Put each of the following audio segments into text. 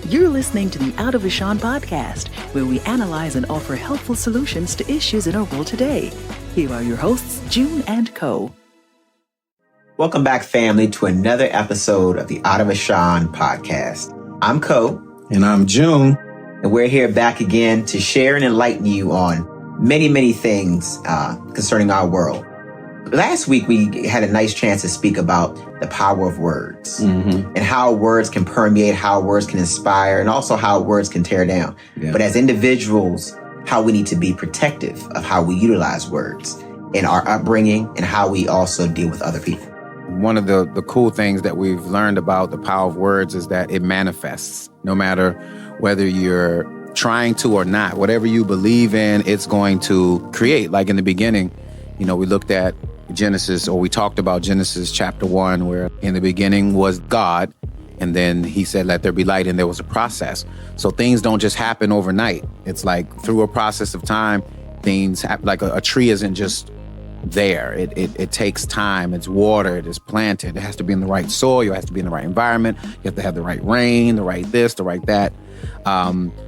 You're listening to the Out of Ashan podcast, where we analyze and offer helpful solutions to issues in our world today. Here are your hosts, June and Co. Welcome back, family, to another episode of the Out of Ashan podcast. I'm Co. And I'm June. And we're here back again to share and enlighten you on many things concerning our world. Last week, we had a nice chance to speak about the power of words and how words can permeate, how words can inspire, and also how words can tear down. Yeah. But as individuals, how we need to be protective of how we utilize words in our upbringing and how we also deal with other people. One of the cool things that we've learned about the power of words is that it manifests. No matter whether you're trying to or not, whatever you believe in, it's going to create. Like in the beginning, we looked at Genesis, or we talked about Genesis chapter 1, where in the beginning was God, and then he said, let there be light, and there was a process. So things don't just happen overnight. It's like through a process of time, things happen. Like a tree isn't just there. It takes time. It's watered, it's planted. It has to be in the right soil. It has to be in the right environment. You have to have the right rain, the right this, the right that.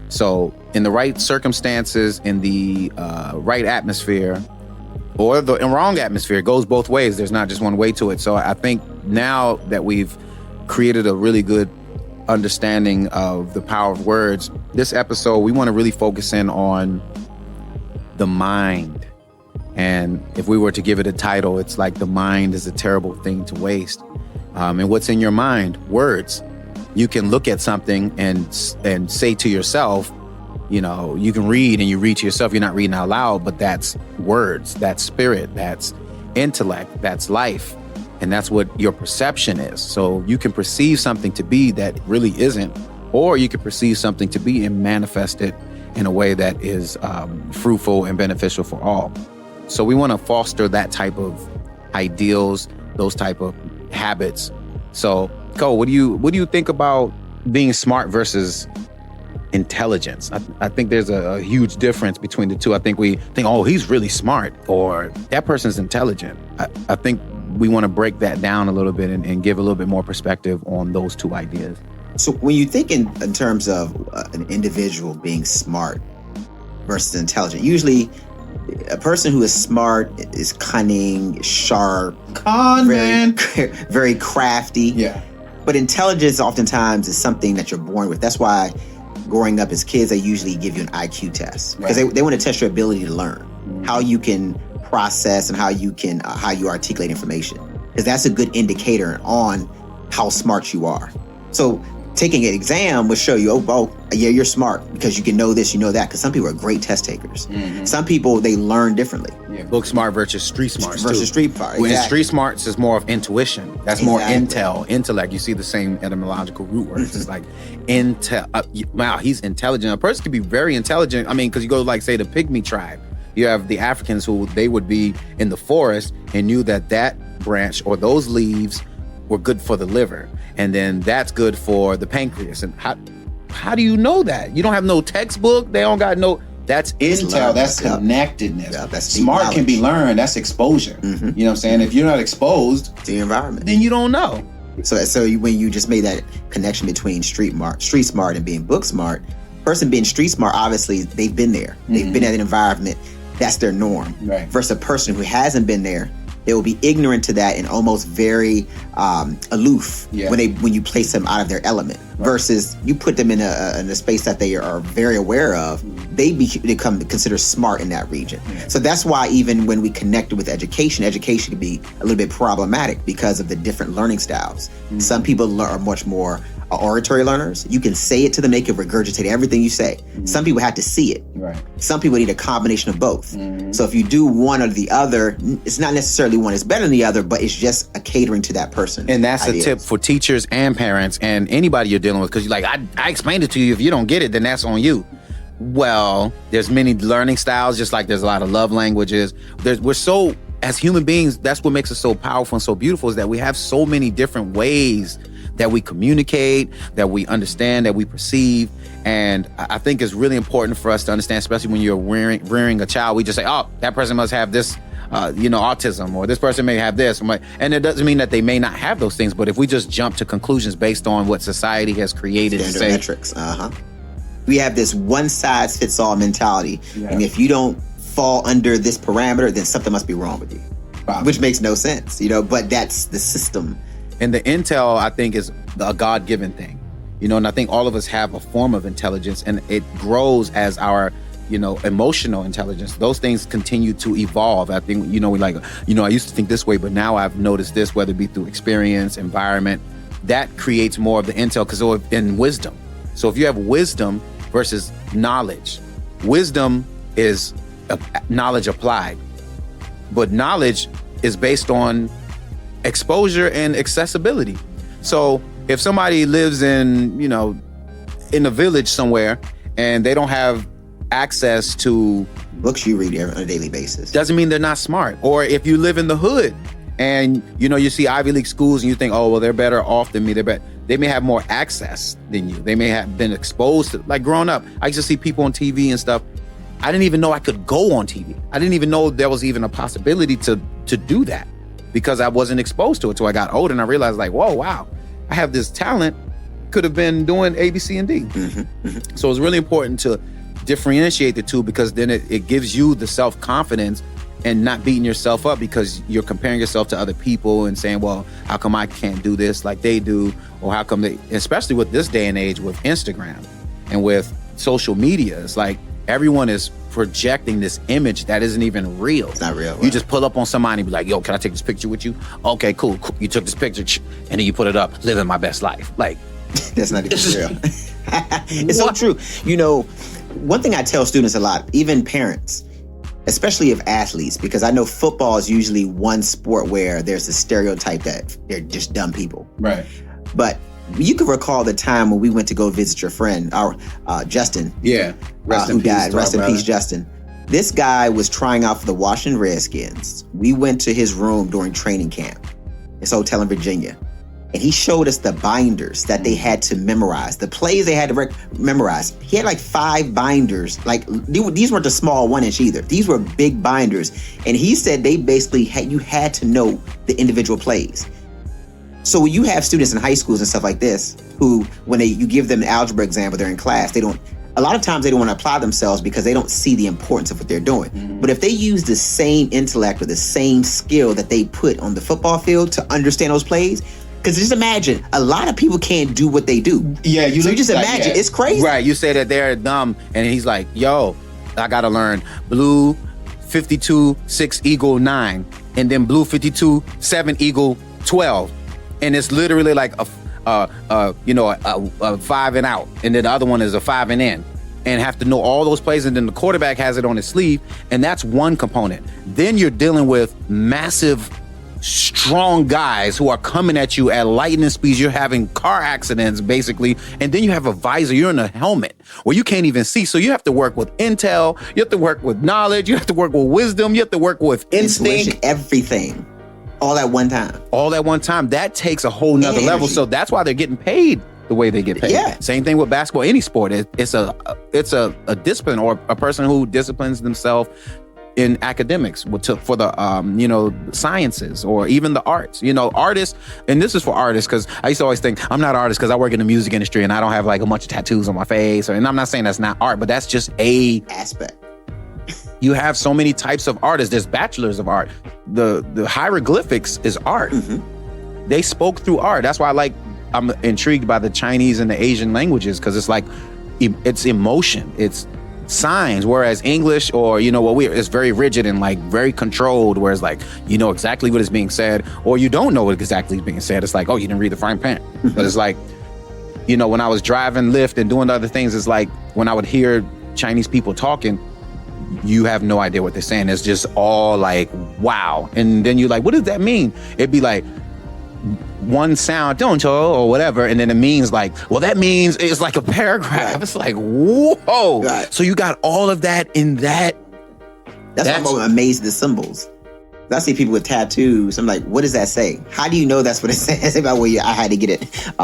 So in the right circumstances, in the right atmosphere, or the wrong atmosphere, it goes both ways. There's not just one way to it. So I think now that we've created a really good understanding of the power of words, this episode, we want to really focus in on the mind. And if we were to give it a title, it's like the mind is a terrible thing to waste. And what's in your mind? Words. You can look at something and say to yourself, you can read and you read to yourself. You're not reading out loud, but that's words, that's spirit, that's intellect, that's life. And that's what your perception is. So you can perceive something to be that really isn't, or you can perceive something to be and manifest it in a way that is fruitful and beneficial for all. So we want to foster that type of ideals, those type of habits. So, Cole, what do you think about being smart versus intelligence? I think there's a huge difference between the two. I think we think, oh, he's really smart, or that person's intelligent. I think we want to break that down a little bit and give a little bit more perspective on those two ideas. So when you think in terms of an individual being smart versus intelligent, usually a person who is smart is cunning, sharp, very crafty. Yeah. But intelligence oftentimes is something that you're born with. That's why growing up as kids, they usually give you an IQ test because they want to test your ability to learn, how you can process and how you articulate information, because that's a good indicator on how smart you are. So taking an exam will show you, yeah, you're smart because you can know this, you know that, because some people are great test takers. Some people, they learn differently. Yeah, book smart versus street smarts versus street smart. Exactly. Street smarts is more of intuition. That's more intellect. You see the same etymological root words. It's like intel. Wow, he's intelligent. A person can be very intelligent. I mean, because you go like, say, the Pygmy tribe. You have the Africans who they would be in the forest and knew that branch or those leaves were good for the liver, and then that's good for the pancreas. And how do you know that? You don't have no textbook. They don't got no. That's intel. That's connectedness. Yeah, that's smart can be learned. That's exposure. You know what I'm saying? If you're not exposed to the environment, then you don't know. So when you just made that connection between street smart and being book smart, person being street smart, obviously they've been there. They've been at an environment. That's their norm. Right. Versus a person who hasn't been there, they will be ignorant to that and almost very aloof when you place them out of their element. Right. Versus you put them in a space that they are very aware of, they become considered smart in that region. Yeah. So that's why even when we connected with education can be a little bit problematic because of the different learning styles. Some people are much more oratory learners. You can say it to them, they can regurgitate everything you say. Some people have to see it. Right. Some people need a combination of both. So if you do one or the other, it's not necessarily one is better than the other, but it's just a catering to that person. And that's a tip for teachers and parents and anybody you're dealing with, because you're like, I explained it to you. If you don't get it, then that's on you. Well, there's many learning styles, just like there's a lot of love languages. We're so, as human beings, that's what makes us so powerful and so beautiful, is that we have so many different ways that we communicate, that we understand, that we perceive. And I think it's really important for us to understand, especially when you're rearing a child. We just say, oh, that person must have this autism, or this person may have this. And it doesn't mean that they may not have those things, but if we just jump to conclusions based on what society has created, standard metrics, we have this one size fits all mentality, and if you don't fall under this parameter, then something must be wrong with you, which makes no sense, but that's the system. And the intel, I think, is a God-given thing, and I think all of us have a form of intelligence, and it grows as our emotional intelligence. Those things continue to evolve. I think, I used to think this way, but now I've noticed this, whether it be through experience, environment, that creates more of the intel, in wisdom. So if you have wisdom versus knowledge, wisdom is knowledge applied, but knowledge is based on exposure and accessibility. So if somebody lives in a village somewhere and they don't have access to books you read on a daily basis, doesn't mean they're not smart. Or if you live in the hood and you see Ivy League schools and you think, oh well, they're better off than me, they may have more access than you. They may have been exposed to, like growing up, I used to see people on TV and stuff. I didn't even know I could go on TV. I didn't even know there was even a possibility to do that, because I wasn't exposed to it till I got older, and I realized, like, whoa, wow, I have this talent, could have been doing A, B, C, and D. So it's really important to differentiate the two, because then it gives you the self-confidence and not beating yourself up because you're comparing yourself to other people and saying, well, how come I can't do this like they do? Or how come especially with this day and age with Instagram and with social media, it's like everyone is projecting this image that isn't even real. It's not real. You just pull up on somebody and be like, yo, can I take this picture with you? Okay, cool. You took this picture and then you put it up, living my best life. Like, that's not even real. It's so true. One thing I tell students a lot, even parents, especially of athletes, because I know football is usually one sport where there's a stereotype that they're just dumb people. Right. But you can recall the time when we went to go visit your friend, our Justin. Yeah. Who died. Rest in peace, Justin. This guy was trying out for the Washington Redskins. We went to his room during training camp. It's a hotel in Virginia. And he showed us the binders that they had to memorize, the plays they had to memorize. He had like 5 binders. Like, these weren't the small 1-inch either. These were big binders. And he said they basically you had to know the individual plays. So when you have students in high schools and stuff like this, who, when you give them an algebra exam or they're in class, a lot of times they don't want to apply themselves because they don't see the importance of what they're doing. Mm-hmm. But if they use the same intellect or the same skill that they put on the football field to understand those plays, because just imagine, a lot of people can't do what they do. Yeah, you just imagine, it's crazy. Right, you say that they're dumb, and he's like, yo, I gotta learn blue 52 6 equal 9, and then blue 52 7 equal 12, and it's literally like a 5 and out, and then the other one is a 5 and in, and have to know all those plays, and then the quarterback has it on his sleeve, and that's one component. Then you're dealing with massive, strong guys who are coming at you at lightning speeds. You're having car accidents, basically, and then you have a visor. You're in a helmet where you can't even see. So you have to work with intel. You have to work with knowledge. You have to work with wisdom. You have to work with instinct. Intuition, everything, all at one time. All at one time. That takes a whole nother level. So that's why they're getting paid the way they get paid. Yeah. Same thing with basketball. Any sport, it's a discipline, or a person who disciplines themselves in academics for the sciences, or even the arts. Artists, and this is for artists, because I used to always think I'm not an artist because I work in the music industry and I don't have like a bunch of tattoos on my face, and I'm not saying that's not art, but that's just a aspect. You have so many types of artists. There's bachelors of art. The hieroglyphics is art. Mm-hmm. They spoke through art. That's why I'm intrigued by the Chinese and the Asian languages, because it's like it's emotion. It's signs, whereas English, or it's very rigid and like very controlled, whereas like exactly what is being said, or you don't know what exactly is being said. It's like, oh, you didn't read the fine print. But it's like, when I was driving Lyft and doing other things, it's like when I would hear Chinese people talking, you have no idea what they're saying. It's just all like, wow. And then you're like, what does that mean? It'd be like one sound, don't you, or whatever, and then it means like, well, that means it's like a paragraph. Right. It's like, whoa. Right. So you got all of that in that. That's why I'm amazed at the symbols. I see people with tattoos. I'm like, what does that say? How do you know that's what it says? About I had to get it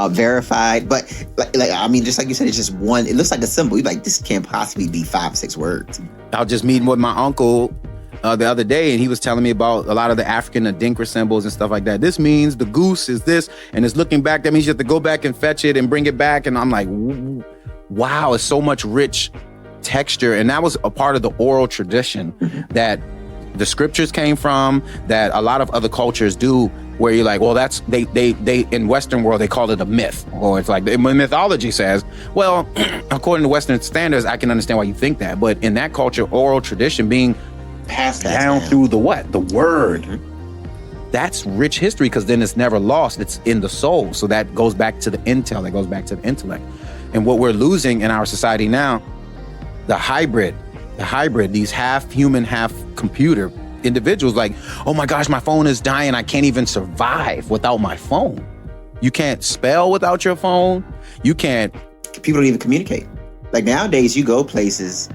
verified. But just like you said, it's just one. It looks like a symbol. You're like, this can't possibly be 5 or 6 words. I was just meeting with my uncle the other day, and he was telling me about a lot of the African Adinkra symbols and stuff like that. This means the goose is this, and it's looking back. That means you have to go back and fetch it and bring it back. And I'm like, wow, it's so much rich texture. And that was a part of the oral tradition that the scriptures came from, that a lot of other cultures do, where you're like, well, that's, they in Western world, they call it a myth. Or it's like, the mythology says, well, according to Western standards, I can understand why you think that. But in that culture, oral tradition being passed down through the what? The word. That's rich history, because then it's never lost. It's in the soul. So that goes back to the intel, that goes back to the intellect. And what we're losing in our society now, the hybrid, these half human, half computer individuals, like, oh my gosh, my phone is dying. I can't even survive without my phone. You can't spell without your phone. You can't. People don't even communicate. Like nowadays, you go places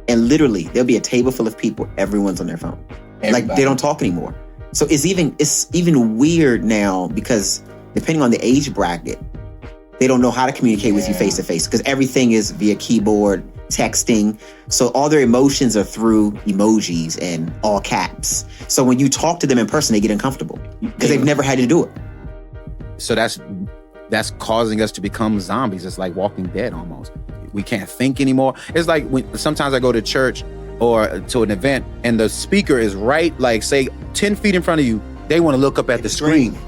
and literally there'll be a table full of people. Everyone's on their phone. Everybody. Like they don't talk anymore. So it's even weird now, because depending on the age bracket, they don't know how to communicate with you face to face, because everything is via keyboard, texting. So all their emotions are through emojis and all caps. So when you talk to them in person, they get uncomfortable because they've never had to do it. So that's causing us to become zombies. It's like Walking Dead almost. We can't think anymore. It's like sometimes I go to church or to an event and the speaker is right, like say 10 feet in front of you. They want to look up at the screen.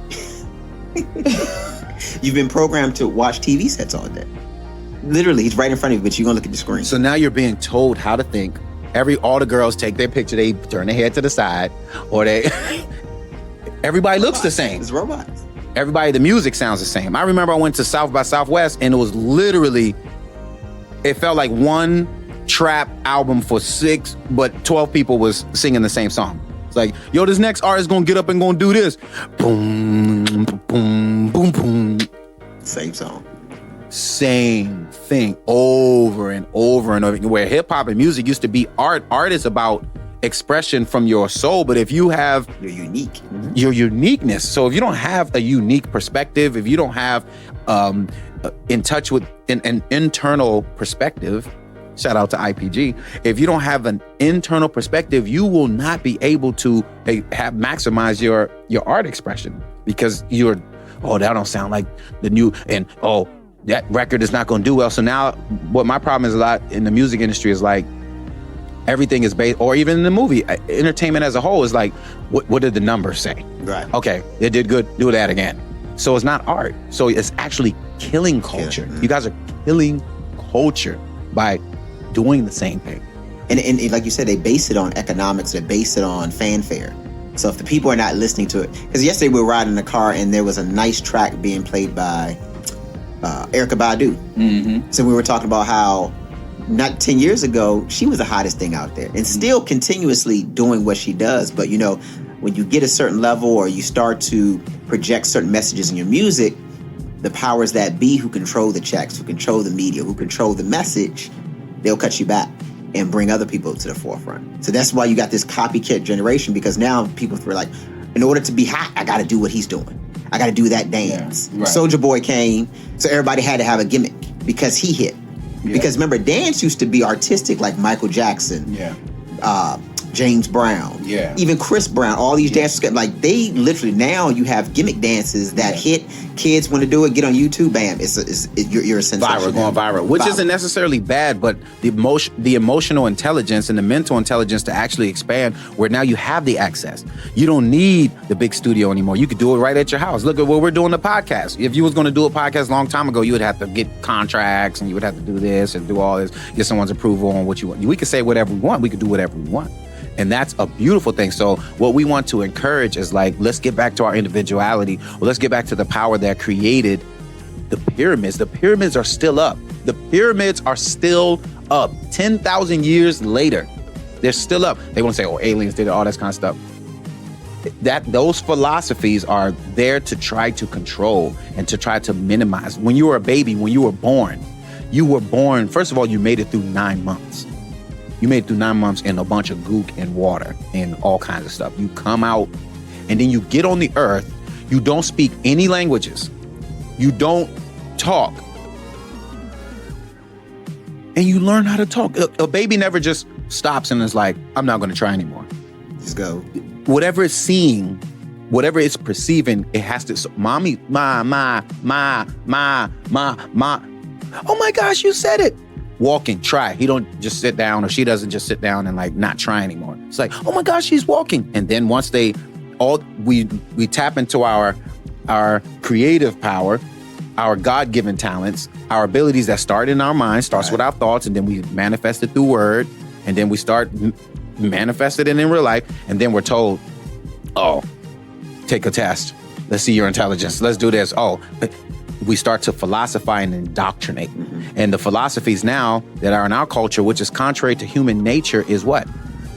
You've been programmed to watch TV sets all day. Literally, he's right in front of you, but you're going to look at the screen. So now you're being told how to think. All the girls take their picture, they turn their head to the side, or everybody looks the same. It's robots. The music sounds the same. I remember I went to South by Southwest, and it was literally, it felt like one trap album for 6, but 12 people was singing the same song. It's like, yo, this next artist gonna get up and gonna do this. Boom, boom, boom, boom. Same song. Same thing over and over and over. Where hip hop and music used to be art is about expression from your soul. But if you have your uniqueness, so if you don't have a unique perspective, if you don't have in touch with an internal perspective, shout out to IPG, if you don't have an internal perspective, you will not be able to maximize your art expression, because that don't sound like the new, and that record is not going to do well. So now what my problem is a lot in the music industry is like, everything is based, or even in the movie, entertainment as a whole is like, what did the numbers say? Right. Okay, it did good, do that again. So it's not art. So it's actually killing culture. You guys are killing culture by doing the same thing. And like you said, they base it on economics, they base it on fanfare. So if the people are not listening to it, because yesterday we were riding in the car and there was a nice track being played by Erykah Badu. Mm-hmm. So we were talking about how not 10 years ago, she was the hottest thing out there and still continuously doing what she does. But, when you get a certain level or you start to project certain messages in your music, the powers that be who control the checks, who control the media, who control the message, they'll cut you back and bring other people to the forefront. So that's why you got this copycat generation, because now people feel like, in order to be hot, I got to do what he's doing. I got to do that dance. Yeah, right. Soulja Boy came, so everybody had to have a gimmick because he hit. Yeah. Because remember, dance used to be artistic, like Michael Jackson, James Brown, even Chris Brown, all these dancers, like they literally, now you have gimmick dances that hit. Kids want to do it, get on YouTube, bam, you're a sensation. Going viral, which isn't necessarily bad, but the emotional intelligence and the mental intelligence to actually expand, where now you have the access. You don't need the big studio anymore. You could do it right at your house. Look at what we're doing, the podcast. If you was going to do a podcast a long time ago, you would have to get contracts and you would have to do this and do all this, get someone's approval on what you want. We could say whatever we want. We could do whatever we want. And that's a beautiful thing. So what we want to encourage is like, let's get back to our individuality. Or let's get back to the power that created the pyramids. The pyramids are still up. The pyramids are still up. 10,000 years later, they're still up. They want to say, aliens did it, all that kind of stuff. Those philosophies are there to try to control and to try to minimize. When you were a baby, when you were born, first of all, you made it through 9 months. You made it through 9 months in a bunch of gook and water and all kinds of stuff. You come out and then you get on the earth. You don't speak any languages. You don't talk. And you learn how to talk. A baby never just stops and is like, I'm not going to try anymore. Just go. Whatever it's seeing, whatever it's perceiving, it has to. So, mommy, ma. Oh my gosh, you said it. Walking, try. He don't just sit down, or she doesn't just sit down and like not try anymore. It's like, oh my gosh, she's walking. And then once we tap into our creative power, our God-given talents, our abilities that start in our mind, starts with our thoughts, and then we manifest it through word, and then we start manifesting it in real life, and then we're told, oh, take a test. Let's see your intelligence. Let's do this. Oh, we start to philosophize and indoctrinate. And the philosophies now that are in our culture, which is contrary to human nature, is what?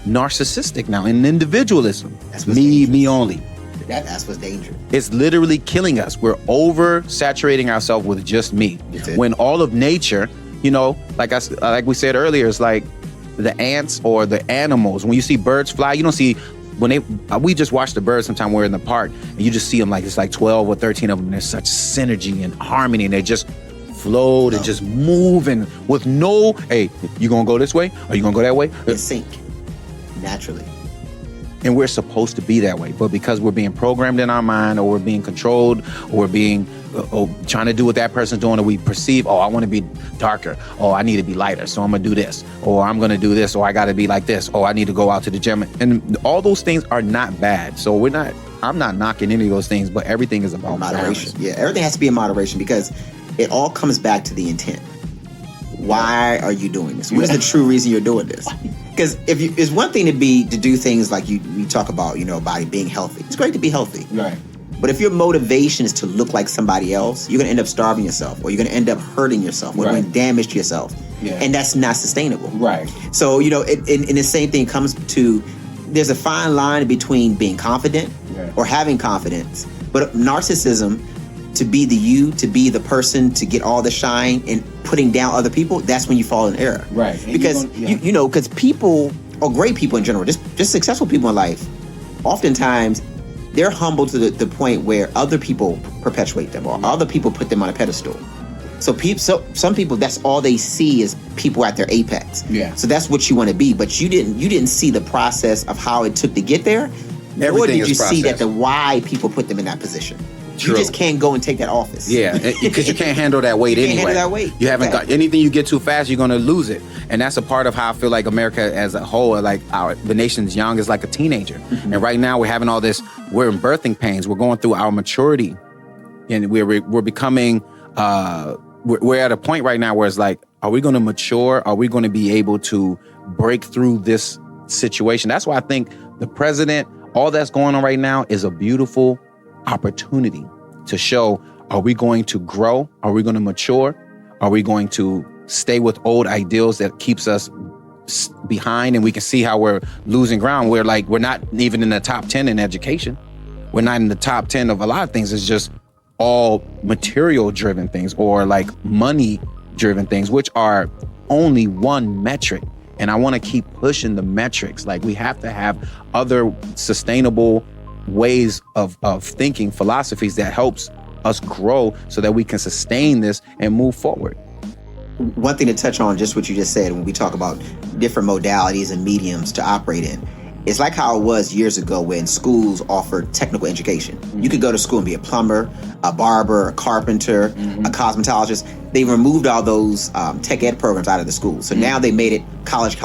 Narcissistic now, and individualism. Me only. That's what's dangerous. It's literally killing us. We're oversaturating ourselves with just me. When all of nature, like we said earlier, it's like the ants or the animals. When you see birds fly, you don't see we just watch the birds sometime we're in the park, and you just see them like it's like 12 or 13 of them, and there's such synergy and harmony, and they just float and just moving with no, hey, you gonna go this way or you gonna go that way? In sync, naturally. And we're supposed to be that way, but because we're being programmed in our mind, or we're being controlled, or we're being trying to do what that person's doing, or we perceive, I want to be darker, I need to be lighter, so I'm gonna do this, or I'm gonna do this, or I gotta be like this, I need to go out to the gym, and all those things are not bad. So I'm not knocking any of those things, but everything is about moderation. Yeah, everything has to be in moderation, because it all comes back to the intent. Why are you doing this? What is the true reason you're doing this? Because it's one thing to do things like we talk about, body being healthy. It's great to be healthy. Right. But if your motivation is to look like somebody else, you're going to end up starving yourself, or you're going to end up hurting yourself, or doing damage to yourself. Yeah. And that's not sustainable. Right. So, and the same thing comes to, there's a fine line between being confident or having confidence. But narcissism, to be to be the person to get all the shine and putting down other people, that's when you fall in error. Right. Because, because people, or great people in general, just successful people in life, oftentimes they're humble to the point where other people perpetuate them, or other people put them on a pedestal. So some people, that's all they see is people at their apex. Yeah. So that's what you want to be, but you didn't see the process of how it took to get there. Nor did you see that the why people put them in that position. True. You just can't go and take that office. Yeah, because you can't handle that weight anyway. Handle that weight. You haven't got anything. You get too fast, you're going to lose it. And that's a part of how I feel like America as a whole, like the nation's young, is like a teenager. Mm-hmm. And right now we're having all this, we're in birthing pains. We're going through our maturity. And we're becoming, we're at a point right now where it's like, are we going to mature? Are we going to be able to break through this situation? That's why I think the president, all that's going on right now is a beautiful opportunity to show, are we going to grow? Are we going to mature? Are we going to stay with old ideals that keeps us behind, and we can see how we're losing ground? We're not even in the top 10 in education. We're not in the top 10 of a lot of things. It's just all material driven things, or like money driven things, which are only one metric. And I want to keep pushing the metrics. Like, we have to have other sustainable ways of thinking, philosophies that helps us grow so that we can sustain this and move forward. One thing to touch on, just what you just said, when we talk about different modalities and mediums to operate in, it's like how it was years ago when schools offered technical education. Mm-hmm. You could go to school and be a plumber, a barber, a carpenter, a cosmetologist. They removed all those tech ed programs out of the school. So now they made it college.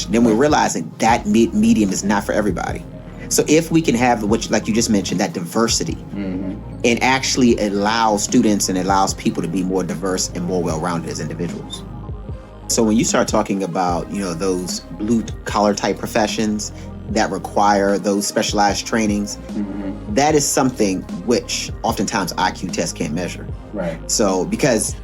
Then we're realizing that medium is not for everybody. So if we can have, like you just mentioned, that diversity, and actually allow students and allows people to be more diverse and more well-rounded as individuals. So when you start talking about, those blue-collar type professions that require those specialized trainings, that is something which oftentimes IQ tests can't measure. Right. So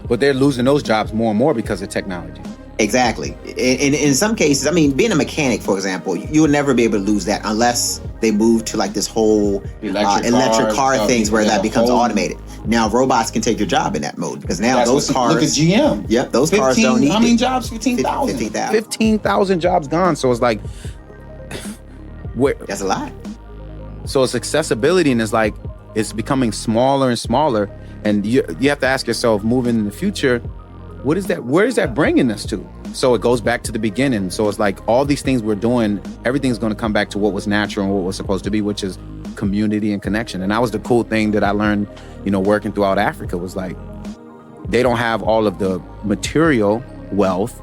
But they're losing those jobs more and more because of technology. Exactly. In some cases, being a mechanic, for example, you will never be able to lose that unless they move to like this whole electric car things where that becomes automated. Now robots can take your job in that mode, because now those cars. Look at GM. Yep, those cars don't need. How many jobs? 15,000. 15,000 jobs gone. So it's like, that's a lot. So it's accessibility, and it's becoming smaller and smaller. And you have to ask yourself, moving in the future, what is that? Where is that bringing us to? So it goes back to the beginning. So it's like all these things we're doing, everything's going to come back to what was natural and what was supposed to be, which is community and connection. And that was the cool thing that I learned, working throughout Africa, was like, they don't have all of the material wealth,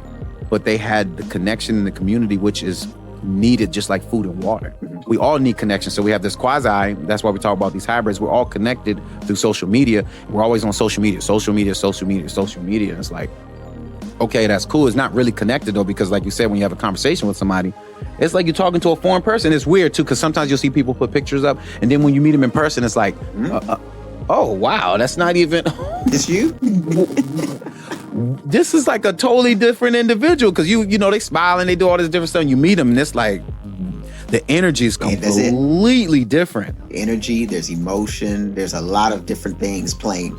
but they had the connection in the community, which is needed just like food and water. We all need connection. So we have this quasi, that's why we talk about these hybrids. We're all connected through social media. We're always on social media. And it's like, okay, that's cool. It's not really connected though, because like you said, when you have a conversation with somebody, it's like you're talking to a foreign person. It's weird too, because sometimes you'll see people put pictures up, and then when you meet them in person, it's like, oh wow, that's not even. It's you. This is like a totally different individual, because they smile and they do all this different stuff, and you meet them and it's like the energy is completely different. Energy, there's emotion, there's a lot of different things playing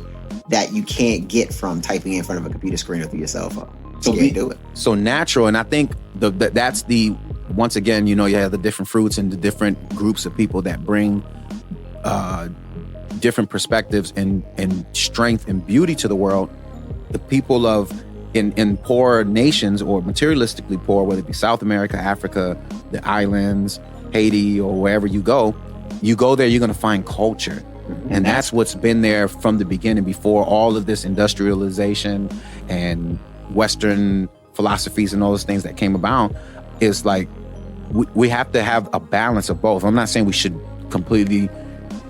that you can't get from typing in front of a computer screen or through your cell phone. So you can't do it. So natural, and I think that's the, once again, you have the different fruits and the different groups of people that bring different perspectives and strength and beauty to the world. The people in poor nations or materialistically poor, whether it be South America, Africa, the islands, Haiti, or wherever you go there, you're going to find culture. And that's what's been there from the beginning, before all of this industrialization and Western philosophies and all those things that came about. Is like, we have to have a balance of both. I'm not saying we should completely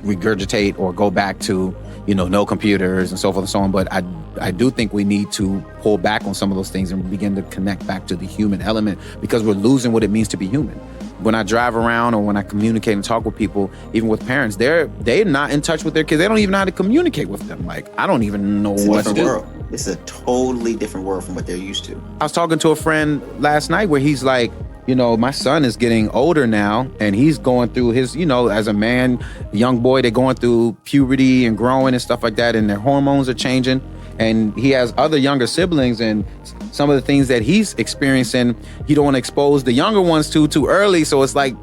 regurgitate or go back to no computers and so forth and so on. But I do think we need to pull back on some of those things and begin to connect back to the human element, because we're losing what it means to be human. When I drive around or when I communicate and talk with people, even with parents, they're not in touch with their kids. They don't even know how to communicate with them. Like, I don't even know what to do. World. It's a totally different world from what they're used to. I was talking to a friend last night where he's like, my son is getting older now, and he's going through his, as a man, young boy, they're going through puberty and growing and stuff like that, and their hormones are changing. And he has other younger siblings, and some of the things that he's experiencing, you don't want to expose the younger ones to too early. So it's like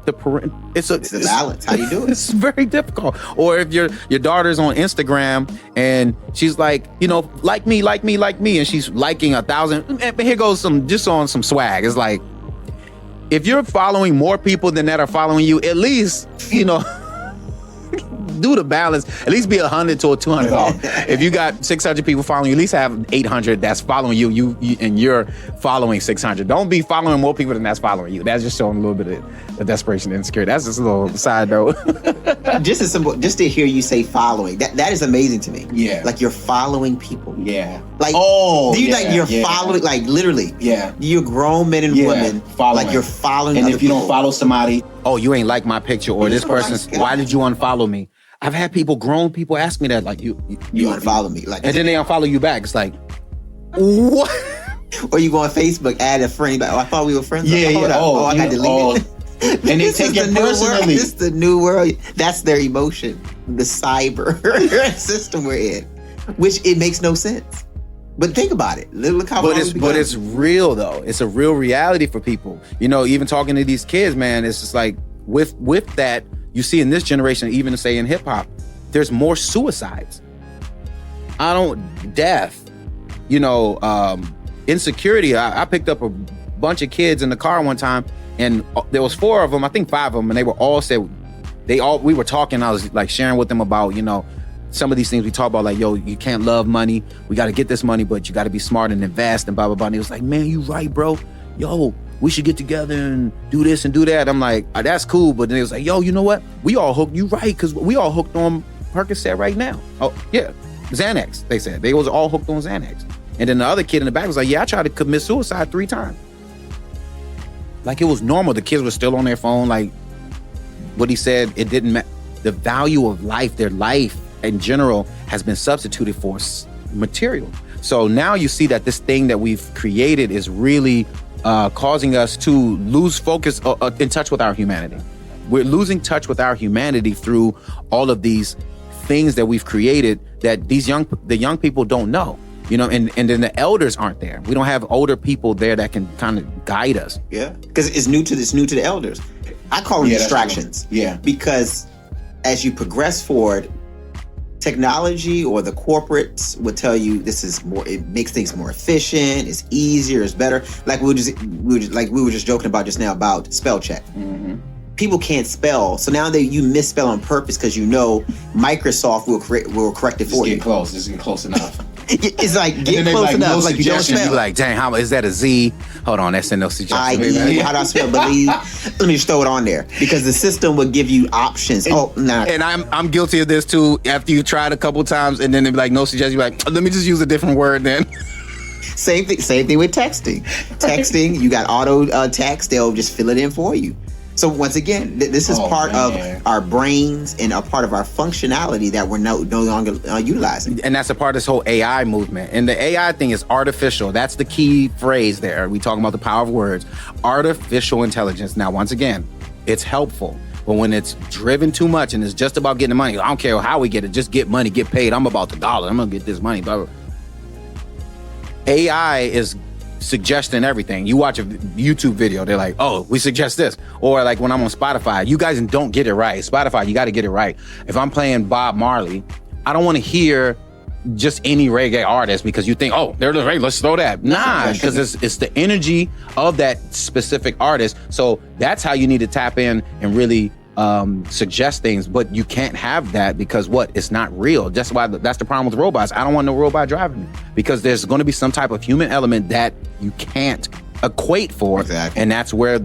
it's a balance. How do you do it? It's very difficult. Or if your daughter's on Instagram and she's like, like me, and she's liking 1,000. And here goes just on some swag. It's like, if you're following more people than that are following you, at least, do the balance. At least be 100 to 200 off. If you got 600 people following you, at least have 800 that's following you, and you're following 600. Don't be following more people than that's following you. That's just showing a little bit of desperation and insecurity. That's just a little side note. Just as simple, just to hear you say following, that is amazing to me. Yeah. Like, you're following people. Yeah. Like, you're following, like, literally. Yeah. You're grown men and women. Following. Like, you're following and other if you people. don't follow somebody, oh, you ain't like my picture, or this person's, why did you unfollow me? I've had grown people ask me that, like, you unfollow me. Like, and then they unfollow you back. It's like, what? Or you go on Facebook, add a friend. Like, I thought we were friends. Yeah, Hold yeah. up. I got deleted. And they take it personally. This is the new world. That's their emotion. The cyber system we're in, which it makes no sense. But think about it. Look how. But it's real though. It's a real reality for people. Even talking to these kids, man, it's just like with that. You see in this generation, even say in hip hop, there's more suicides. Death, insecurity. I picked up a bunch of kids in the car one time, and there was 4 of them, I think 5 of them, and they were all said, we were talking, I was like sharing with them about, some of these things we talk about, like, yo, you can't love money. We got to get this money, but you got to be smart and invest and blah, blah, blah. And he was like, man, you right, bro. Yo, we should get together and do this and do that. I'm like, that's cool. But then it was like, yo, you know what? We all hooked. You right, because we all hooked on Percocet right now. Oh, yeah. Xanax, they said. They was all hooked on Xanax. And then the other kid in the back was like, yeah, I tried to commit suicide 3 times. Like, it was normal. The kids were still on their phone. Like, what he said, it didn't matter. The value of life, their life in general, has been substituted for material. So now you see that this thing that we've created is really causing us to lose focus in touch with our humanity. We're losing touch with our humanity through all of these things that we've created that the young people don't know, and then the elders aren't there. We don't have older people there that can kind of guide us. Yeah, because it's new to the elders. I call them distractions. Yeah, because as you progress forward, technology or the corporates would tell you this is more, it makes things more efficient, it's easier, it's better. Like we were just joking about just now about spell check. Mm-hmm. People can't spell, so now you misspell on purpose because you know Microsoft will correct it for you. Just get close enough. It's like get close enough, no like you don't spell. You're like, dang, how is that a Z? Hold on, that's no suggestion. How do I spell believe? Let me just throw it on there because the system will give you options. And I'm guilty of this too. After you tried a couple times and then they'd be like, no suggestion. You're like, let me just use a different word then. Same thing with texting. Texting, you got auto text. They'll just fill it in for you. So once again, this is part of our brains and a part of our functionality that we're no longer utilizing. And that's a part of this whole AI movement. And the AI thing is artificial. That's the key phrase there. We talking about the power of words. Artificial intelligence. Now, once again, it's helpful. But when it's driven too much and it's just about getting the money, I don't care how we get it. Just get money, get paid. I'm about the dollar. I'm going to get this money. Blah, blah. AI is suggesting everything. You watch a YouTube video, they're like, oh, we suggest this. Or like when I'm on Spotify, you guys don't get it right. Spotify, you got to get it right. If I'm playing Bob Marley, I don't want to hear just any reggae artist because you think, oh, they're the reggae, let's throw that. Nah, because it's the energy of that specific artist. So that's how you need to tap in and really suggest things, but you can't have that because it's not real. That's the problem with robots. I don't want no robot driving me because there's going to be some type of human element that you can't equate for. Exactly. And that's where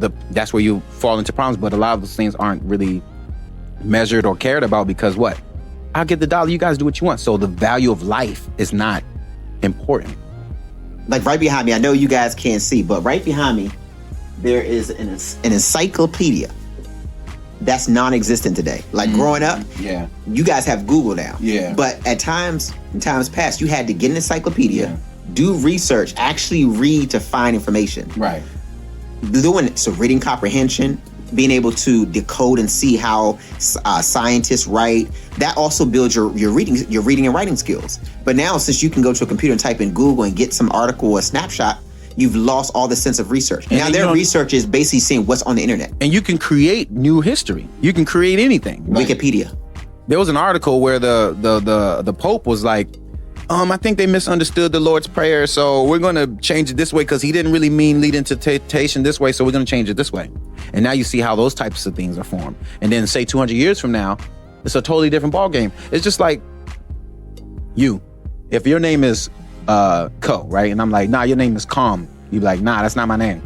you fall into problems. But a lot of those things aren't really measured or cared about because I'll get the dollar, you guys do what you want. So the value of life is not important. Like right behind me, I know you guys can't see, but right behind me there is an encyclopedia that's non-existent today. Like growing up, you guys have Google now. Yeah. But in times past, you had to get an encyclopedia, do research, actually read to find information. Right. So reading comprehension, being able to decode and see how scientists write, that also builds your reading and writing skills. But now, since you can go to a computer and type in Google and get some article or snapshot, you've lost all the sense of research. And now their research is basically seeing what's on the internet. And you can create new history. You can create anything. Wikipedia. There was an article where the Pope was like, I think they misunderstood the Lord's Prayer, so we're going to change it this way because he didn't really mean lead into temptation this way, so we're going to change it this way. And now you see how those types of things are formed. And then say 200 years from now, it's a totally different ballgame. It's just like if your name is Co, right? And I'm like, nah, your name is Calm. You be like, nah, that's not my name.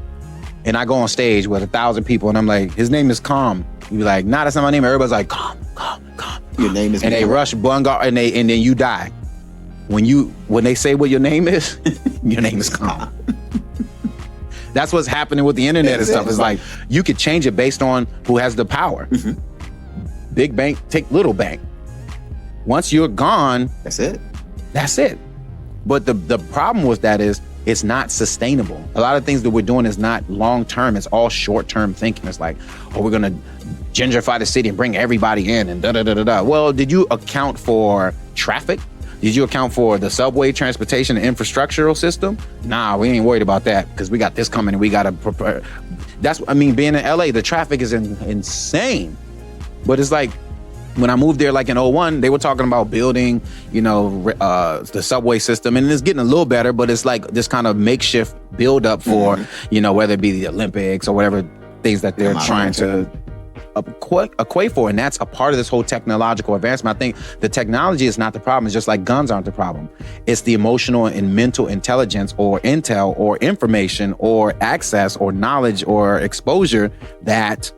And I go on stage with 1,000 people and I'm like, his name is Calm. You be like, nah, that's not my name. Everybody's like, Calm. Your name is. And they rush Bungar and then you die. When they say what your name is, your name is Calm. That's what's happening with the internet and stuff. It's like you could change it based on who has the power. Mm-hmm. Big bank, take little bank. Once you're gone, that's it. But the problem with that is it's not sustainable. A lot of things that we're doing is not long-term. It's all short-term thinking. It's like, we're going to gentrify the city and bring everybody in and da-da-da-da-da. Well, did you account for traffic? Did you account for the subway, transportation, and infrastructural system? Nah, we ain't worried about that because we got this coming and we got to prepare. Being in LA, the traffic is insane. But it's like, when I moved there like in 2001, they were talking about building, the subway system, and it's getting a little better, but it's like this kind of makeshift build up for, whether it be the Olympics or whatever things that they're trying to equate for. And that's a part of this whole technological advancement. I think the technology is not the problem. It's just like guns aren't the problem. It's the emotional and mental intelligence or intel or information or access or knowledge or exposure that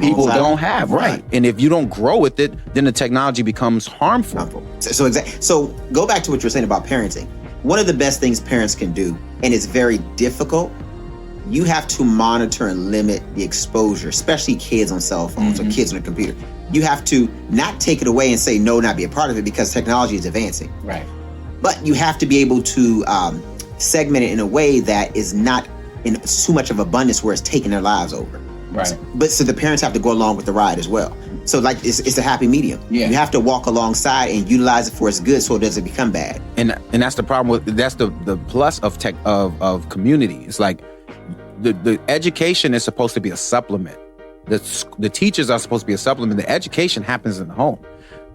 people don't have, right? And if you don't grow with it, then the technology becomes harmful. So go back to what you were saying about parenting. One of the best things parents can do, and it's very difficult, you have to monitor and limit the exposure, especially kids on cell phones or kids on a computer. You have to not take it away and say no, not be a part of it because technology is advancing. Right. But you have to be able to segment it in a way that is not in too much of abundance where it's taking their lives over. Right. So the parents have to go along with the ride as well. So like it's a happy medium. Yeah. You have to walk alongside and utilize it for its good so it doesn't become bad. And that's the problem that's the plus of tech of community. It's like the education is supposed to be a supplement. The teachers are supposed to be a supplement. The education happens in the home.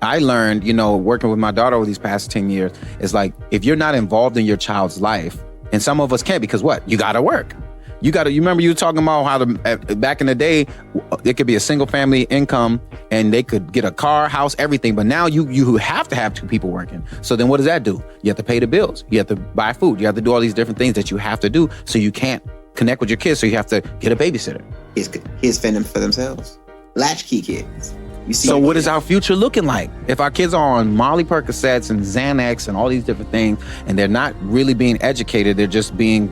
I learned, working with my daughter over these past 10 years, is like, if you're not involved in your child's life, and some of us can't, because what? You got to work. You remember you were talking about how back in the day, it could be a single family income and they could get a car, house, everything. But now you have to have two people working. So then what does that do? You have to pay the bills. You have to buy food. You have to do all these different things that you have to do. So you can't connect with your kids. So you have to get a babysitter. Kids fending for themselves. Latchkey kids. So what is our future looking like? If our kids are on Molly Percocets and Xanax and all these different things, and they're not really being educated, they're just being...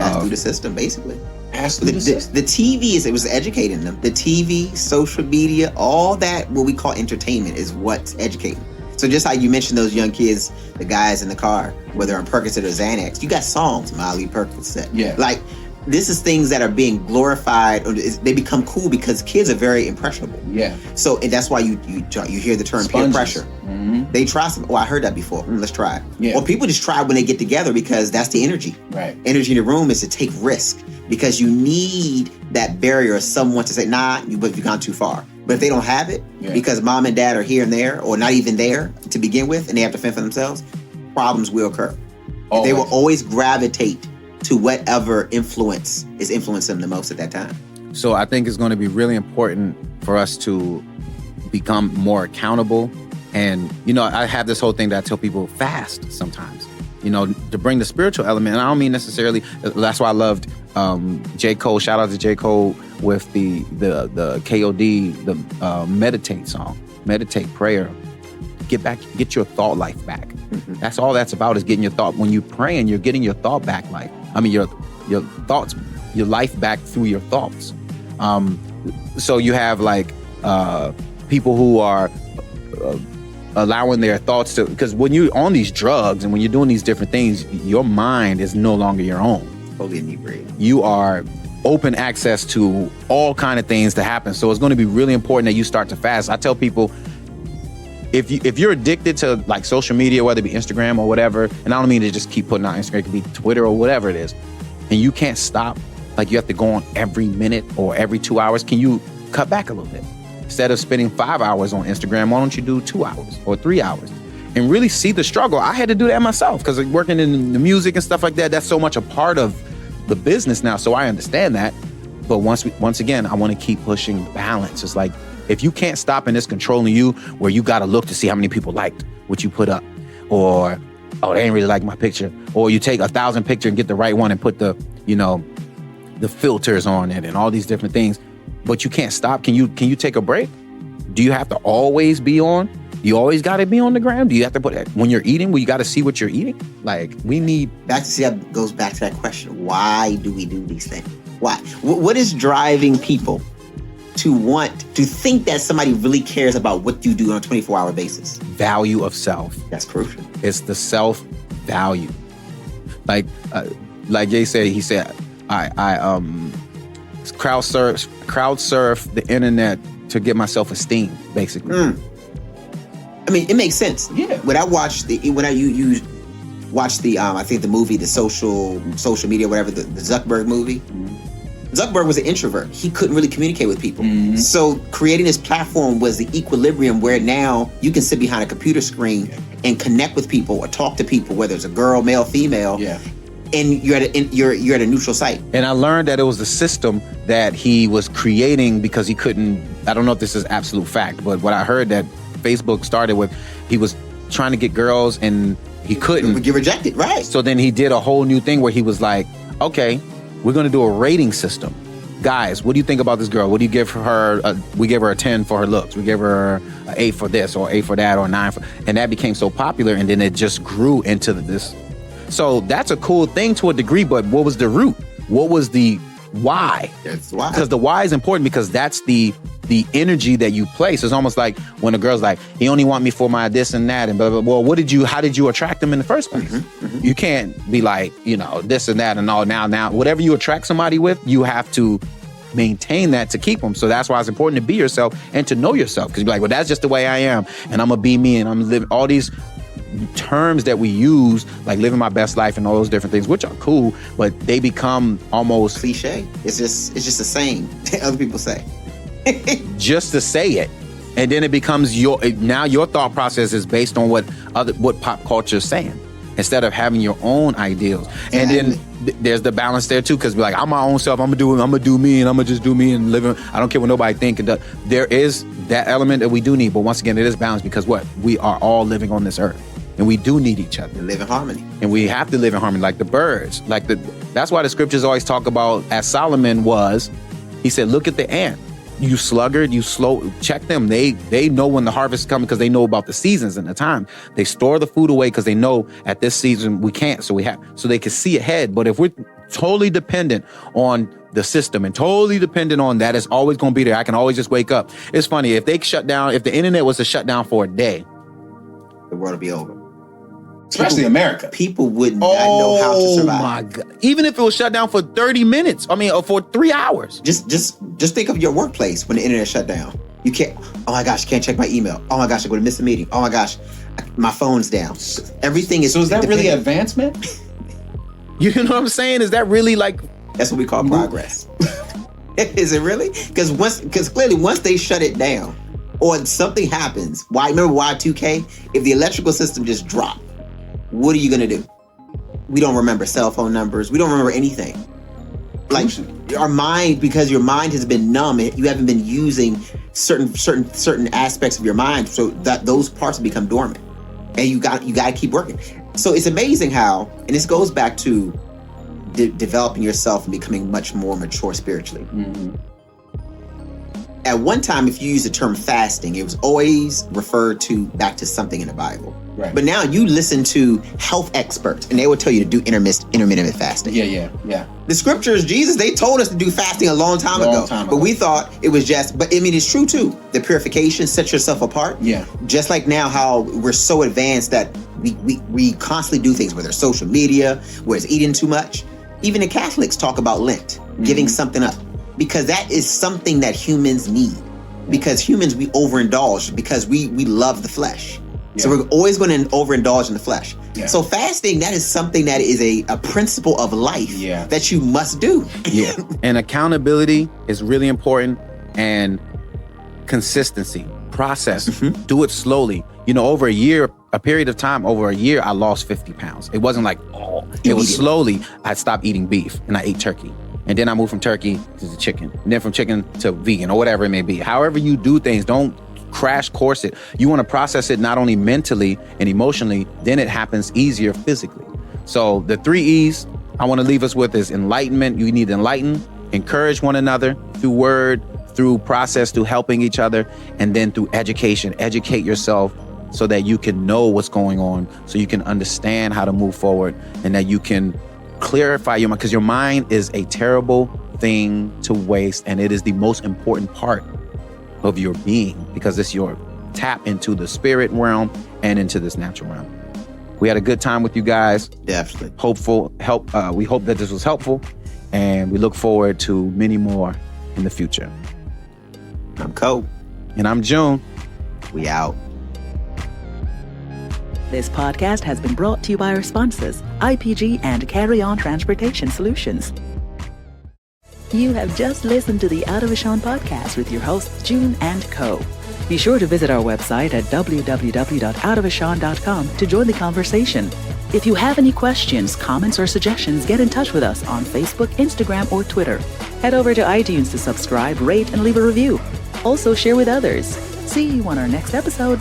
through the system, basically. The TV it was educating them. The TV, social media, all that, what we call entertainment, is what's educating. So just how you mentioned those young kids, the guys in the car, whether on Percocet or Xanax, you got songs, Molly Percocet. Yeah. Like, this is things that are being glorified, or they become cool because kids are very impressionable. Yeah. So and that's why you hear the term peer pressure. Mm-hmm. They try some. Oh, I heard that before. Let's try it. Yeah. Or people just try when they get together because that's the energy. Right. Energy in the room is to take risk because you need that barrier of someone to say, nah, you've gone too far. But if they don't have it, because mom and dad are here and there, or not even there to begin with, and they have to fend for themselves, problems will occur. They will always gravitate to whatever influence is influencing them the most at that time. So I think it's going to be really important for us to become more accountable. And, I have this whole thing that I tell people, fast sometimes, to bring the spiritual element. And I don't mean necessarily, that's why I loved J. Cole. Shout out to J. Cole with the KOD, the Meditate song, Meditate prayer. Get your thought life back. Mm-hmm. That's all that's about, is getting your thought. When you're praying, you're getting your thought back life. Your thoughts, your life back through your thoughts. So you have people who are allowing their thoughts to, because when you're on these drugs and when you're doing these different things, your mind is no longer your own. Totally inebriated. You are open access to all kind of things to happen. So it's going to be really important that you start to fast. I tell people, if you're addicted to like social media, whether it be Instagram or whatever, and I don't mean to just keep putting out Instagram, it could be Twitter or whatever it is, and you can't stop, like you have to go on every minute or every 2 hours, can you cut back a little bit? Instead of spending 5 hours on Instagram, why don't you do 2 hours or 3 hours? And really see the struggle. I had to do that myself because working in the music and stuff like that, that's so much a part of the business now, so I understand that. But once again, I want to keep pushing balance. It's like, if you can't stop and it's controlling you, where you got to look to see how many people liked what you put up, or, oh, they ain't really like my picture, or you take 1,000 pictures and get the right one and put the filters on it and all these different things, but you can't stop. Can you take a break? Do you have to always be on? You always got to be on the gram? Do you have to put it when you're eating? Well, you got to see what you're eating. Like, we need. That goes back to that question. Why do we do these things? Why? What is driving people to think that somebody really cares about what you do on a 24-hour basis? Value of self. That's crucial. It's the self-value. Like Jay said, he said, I crowd surf the internet to get my self-esteem, basically. I mean, it makes sense. Yeah. When I watched you watched the I think the movie, the social media, whatever, the Zuckerberg movie. Zuckerberg was an introvert. He couldn't really communicate with people. Mm-hmm. So creating this platform was the equilibrium where now you can sit behind a computer screen and connect with people or talk to people, whether it's a girl, male, female. Yeah. And you're at a neutral site. And I learned that it was the system that he was creating because he couldn't. I don't know if this is absolute fact, but what I heard that Facebook started with, he was trying to get girls and he couldn't. Get rejected, right? So then he did a whole new thing where he was like, okay, we're going to do a rating system. Guys, what do you think about this girl? What do you give her? We gave her a 10 for her looks. We gave her an 8 for this or 8 for that or 9 for, and that became so popular, and then it just grew into this. So that's a cool thing to a degree, but what was the root? What was the why? That's why. Because the why is important, because that's the energy that you place. It's almost like when a girl's like, he only want me for my this and that and blah, blah, blah. Well, how did you attract them in the first place? Mm-hmm, mm-hmm. You can't be like, this and that and all now. Whatever you attract somebody with, you have to maintain that to keep them. So that's why it's important to be yourself and to know yourself. Because you're like, well, that's just the way I am. And I'm going to be me and I'm living all these terms that we use, like living my best life and all those different things, which are cool, but they become almost cliche. It's just a saying other people say. Just to say it. And then it becomes your thought process is based on what pop culture is saying, instead of having your own ideals. And then there's the balance there too, because like, I'm my own self. I'm gonna do me, and I'm gonna just do me and live. I don't care what nobody think. And there is that element that we do need, but once again, it is balance, because we are all living on this earth, and we do need each other. Live in harmony, and we have to live in harmony, like the birds. That's why the scriptures always talk about, as Solomon was. He said, "Look at the ant. You sluggard, you slow, check them. They know when the harvest is coming, because they know about the seasons and the time. They store the food away because they know at this season we can't, so they can see ahead. But if we're totally dependent on the system and totally dependent on that, it's always going to be there. I can always just wake up. It's funny, if the internet was to shut down for a day, the world would be over. Especially America. People would not know how to survive. Oh my God. Even if it was shut down for 30 minutes, or for 3 hours. Just think of your workplace when the internet shut down. You can't, oh my gosh, can't check my email. Oh my gosh, I'm going to miss a meeting. Oh my gosh, my phone's down. Everything is... So is that really advancement? You know what I'm saying? Is that really like... That's what we call progress. Is it really? Because clearly once they shut it down or something happens, remember Y2K? If the electrical system just dropped, what are you going to do? We don't remember cell phone numbers. We don't remember anything. Like our mind, because your mind has been numb. You haven't been using certain aspects of your mind, so that those parts become dormant, and you got to keep working. So it's amazing how, and this goes back to developing yourself and becoming much more mature spiritually. Mm-hmm. At one time, if you use the term fasting, it was always referred to back to something in the Bible. Right. But now you listen to health experts, and they will tell you to do intermittent fasting. Yeah. The scriptures, Jesus, they told us to do fasting a long time ago. But we thought it was just, but I mean, it's true too. The purification sets yourself apart. Yeah. Just like now how we're so advanced that we constantly do things, whether it's social media, whether it's eating too much. Even the Catholics talk about Lent, giving something up, because that is something that humans need. Because humans, we overindulge because we love the flesh. Yeah. So we're always going to overindulge in the flesh. Yeah. So fasting, that is something that is a principle of life that you must do. Yeah. And accountability is really important, and consistency, process, do it slowly. Over a period of time, I lost 50 pounds. It wasn't like, it was slowly. I stopped eating beef and I ate turkey. And then I moved from turkey to the chicken. And then from chicken to vegan, or whatever it may be. However you do things, don't crash course it. You want to process it not only mentally and emotionally, then it happens easier physically. So the 3 E's I want to leave us with is enlightenment. You need to enlighten, encourage one another through word, through process, through helping each other, and then through education. Educate yourself so that you can know what's going on, so you can understand how to move forward, and that you can clarify your mind, because your mind is a terrible thing to waste, and it is the most important part of your being, because it's your tap into the spirit realm and into this natural realm. We had a good time with you guys. Definitely. We hope that this was helpful, and we look forward to many more in the future. I'm Cole. And I'm June. We out. This podcast has been brought to you by our sponsors, IPG and Carry On Transportation Solutions. You have just listened to the Out of Ashan podcast with your hosts, June and Co. Be sure to visit our website at www.outofashan.com to join the conversation. If you have any questions, comments, or suggestions, get in touch with us on Facebook, Instagram, or Twitter. Head over to iTunes to subscribe, rate, and leave a review. Also, share with others. See you on our next episode.